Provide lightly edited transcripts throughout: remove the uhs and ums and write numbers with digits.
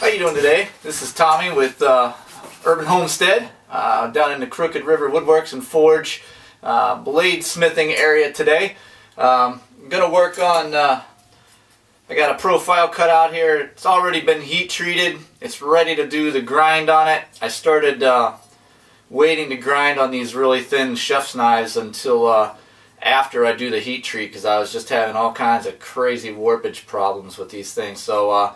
How you doing today? This is Tommy with Urban Homestead down in the Crooked River Woodworks and Forge blade smithing area today. I'm going to work on, I got a profile cut out here. It's already been heat treated. It's ready to do the grind on it. I started waiting to grind on these really thin chef's knives until after I do the heat treat, because I was just having all kinds of crazy warpage problems with these things. So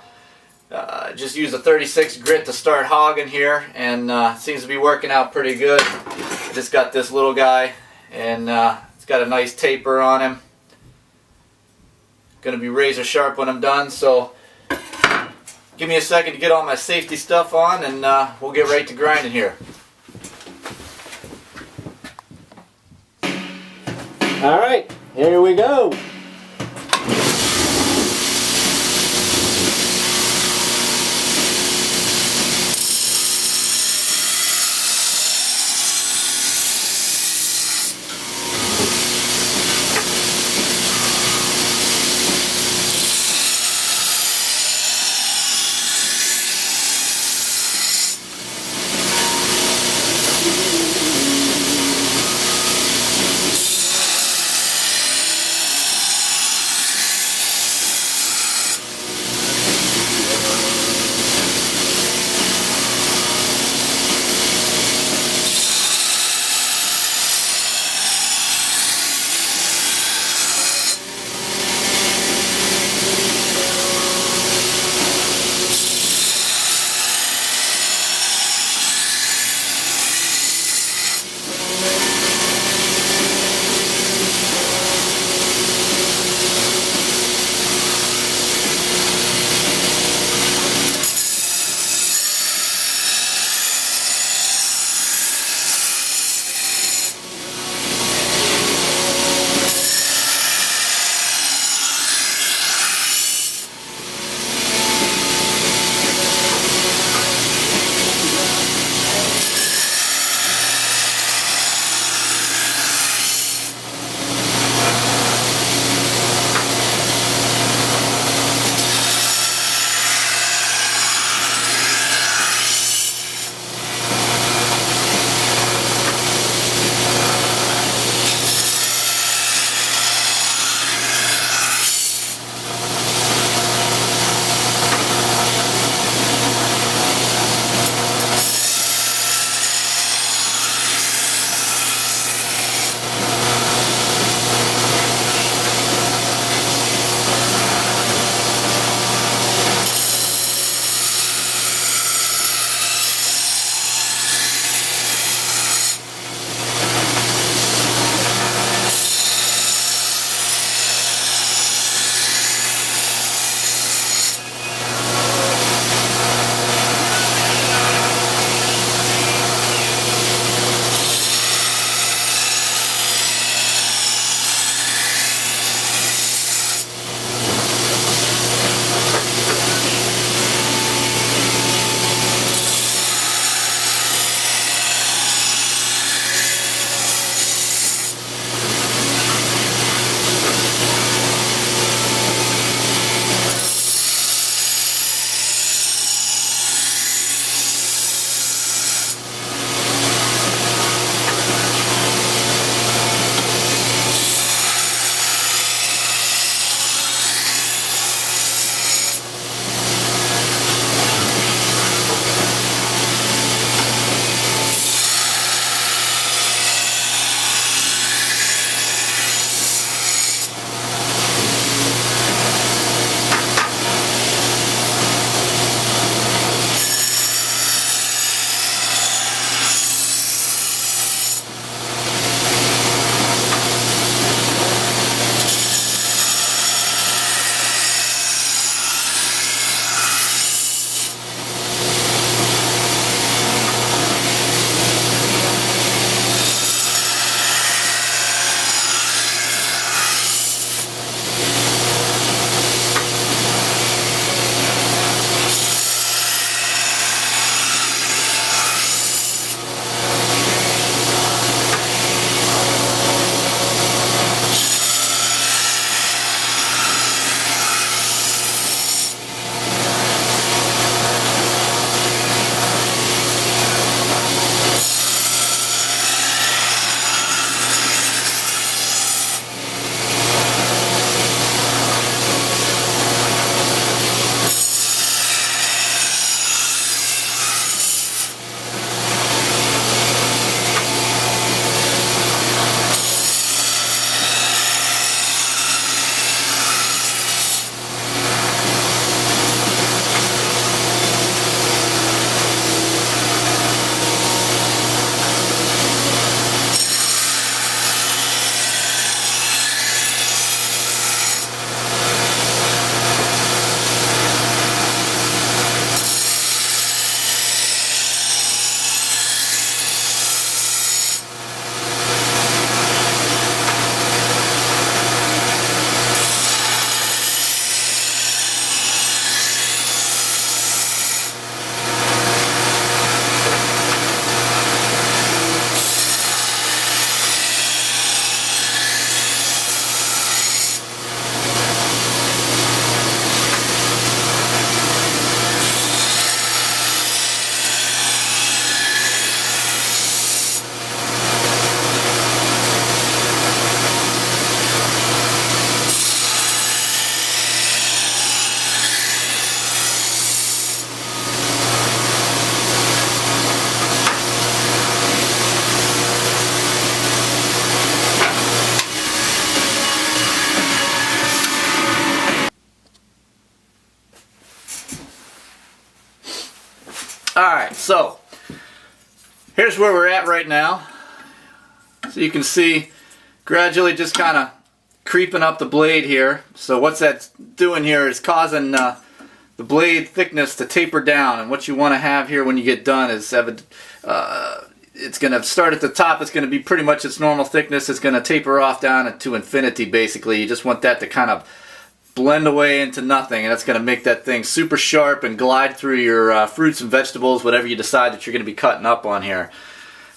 just use a 36 grit to start hogging here, and seems to be working out pretty good. I just got this little guy, and it's got a nice taper on him. Going to be razor sharp when I'm done, so give me a second to get all my safety stuff on, and we'll get right to grinding here. Alright, here we go. Alright, so here's where we're at right now. So you can see gradually just kind of creeping up the blade here. So what's that's doing here is causing the blade thickness to taper down, and what you want to have here when you get done is have it's going to start at the top. It's going to be pretty much its normal thickness. It's going to taper off down to infinity basically. You just want that to kind of blend away into nothing, and that's going to make that thing super sharp and glide through your fruits and vegetables, whatever you decide that you're going to be cutting up on here.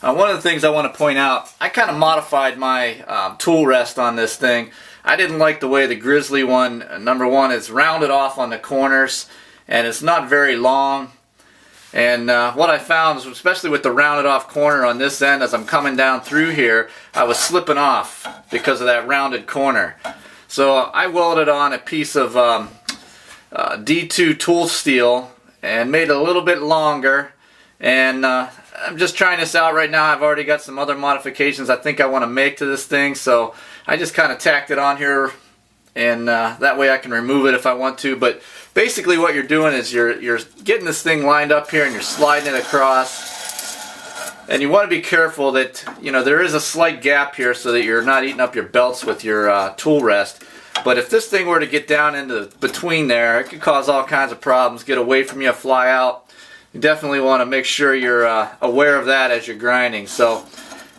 One of the things I want to point out, I kind of modified my tool rest on this thing. I didn't like the way the Grizzly one, number one, is rounded off on the corners, and it's not very long. And what I found is, especially with the rounded off corner on this end, as I'm coming down through here, I was slipping off because of that rounded corner. So I welded on a piece of D2 tool steel and made it a little bit longer, and I'm just trying this out right now. I've already got some other modifications I think I want to make to this thing, so I just kind of tacked it on here, and that way I can remove it if I want to. But basically what you're doing is you're getting this thing lined up here and you're sliding it across. And you want to be careful that, you know, there is a slight gap here so that you're not eating up your belts with your tool rest. But if this thing were to get down into between there, it could cause all kinds of problems, get away from you, fly out. You definitely want to make sure you're aware of that as you're grinding. So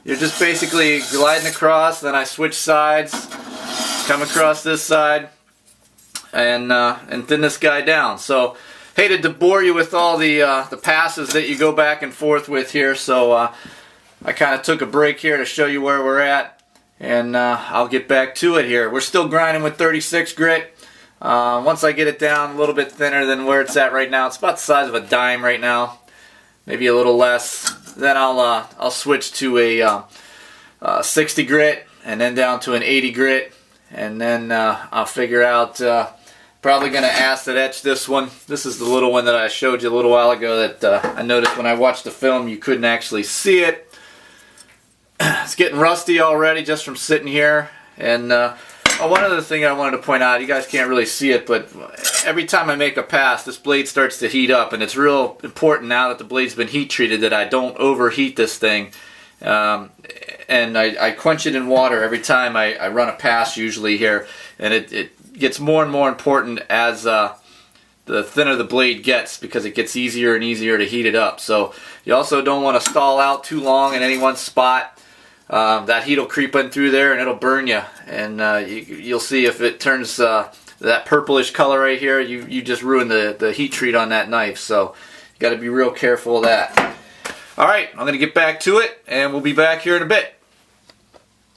you're just basically gliding across, then I switch sides, come across this side, and thin this guy down. So hated to bore you with all the passes that you go back and forth with here, so I kind of took a break here to show you where we're at, and I'll get back to it here. We're still grinding with 36 grit. Once I get it down a little bit thinner than where it's at right now, it's about the size of a dime right now, maybe a little less, then I'll switch to a 60 grit and then down to an 80 grit, and then I'll figure out probably going to acid etch this one. This is the little one that I showed you a little while ago that I noticed when I watched the film you couldn't actually see it. It's getting rusty already just from sitting here. And one other thing I wanted to point out, you guys can't really see it, but every time I make a pass, this blade starts to heat up, and it's real important now that the blade's been heat treated that I don't overheat this thing. And I quench it in water every time I run a pass usually here, and it gets more and more important as the thinner the blade gets, because it gets easier and easier to heat it up. So you also don't want to stall out too long in any one spot. That heat will creep in through there and it'll burn you, and you'll see if it turns that purplish color right here, you just ruined the heat treat on that knife. So you got to be real careful of that. Alright, I'm going to get back to it, and we'll be back here in a bit.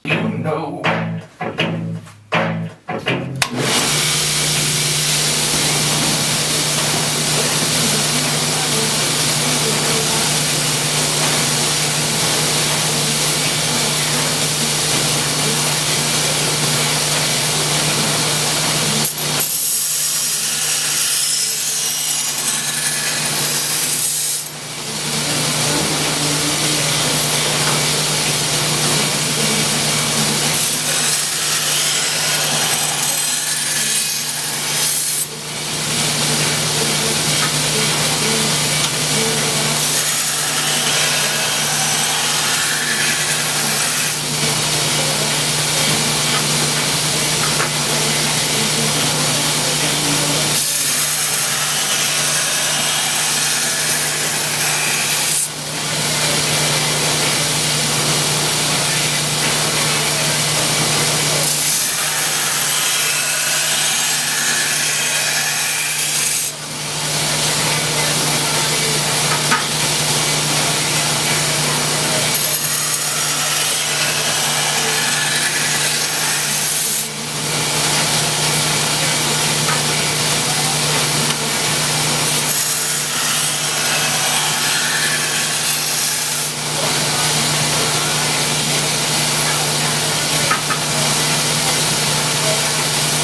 You know